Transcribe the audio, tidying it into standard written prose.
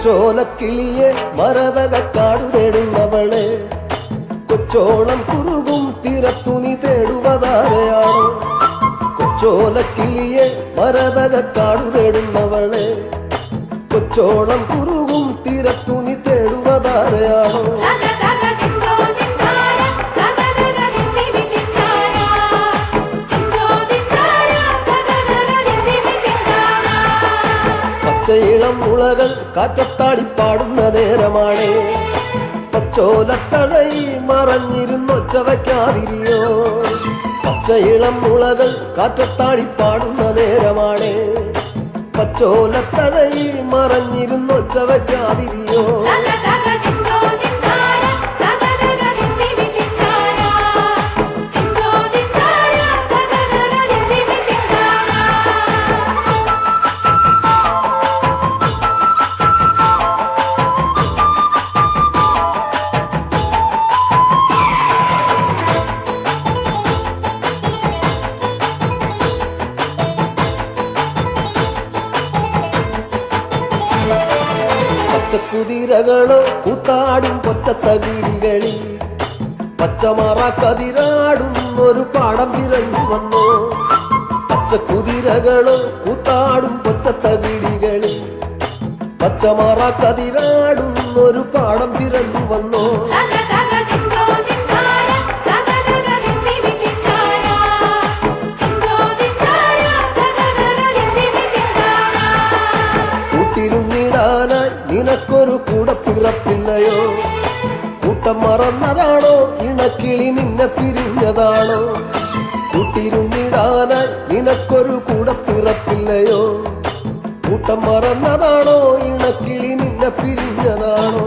കൊച്ചോലക്കിളിയെ മരതകക്കാടു തേടുന്നവളെ കൊച്ചോളം കുറുകും തീരത്തു നീ തേടുവതാരെയാണോ കൊച്ചോലക്കിളിയെ മരതകക്കാടു തേടുന്നവളെ കൊച്ചോളം കുറുകും തീരത്തു നീ തേടുവതാരെയാണോ പച്ചയിളം മുളകൾ കാറ്റത്താടിപ്പാടുന്ന നേരമാണ് പച്ചോലത്തണയിൽ മറഞ്ഞിരുന്നൊച്ച വയ്ക്കാതിരിയോ പച്ചയിളം മുളകൾ കാറ്റത്താടിപ്പാടുന്ന നേരമാണ് പച്ചോലത്തണയിൽ മറഞ്ഞിരുന്നൊച്ച വയ്ക്കാതിരിയോ പച്ചക്കുതിരകളോ കൂത്താടും പൊറ്റത്തകിടികളിൽ പച്ചമറ കതിരാടും ഒരു പാടം തിരഞ്ഞു വന്നോ പച്ചക്കുതിരകളോ കൂത്താടും പൊറ്റത്തകിടികളിൽ പച്ചമറ കതിരാടും ഒരു പാടം തിരഞ്ഞു വന്നോ കൂട്ടിരുന്നിടാനായി നിനക്കൊരു കൂടപ്പിറപ്പില്ലയോ കൂട്ടം മറന്നതാണോ ഇണക്കിളി നിന്നെ പിരിഞ്ഞതാണോ കൂട്ടിരുന്നിടാനായി നിനക്കൊരു കൂടപ്പിറപ്പില്ലയോ കൂട്ടം മറന്നതാണോ ഇണക്കിളി നിന്നെ പിരിഞ്ഞതാണോ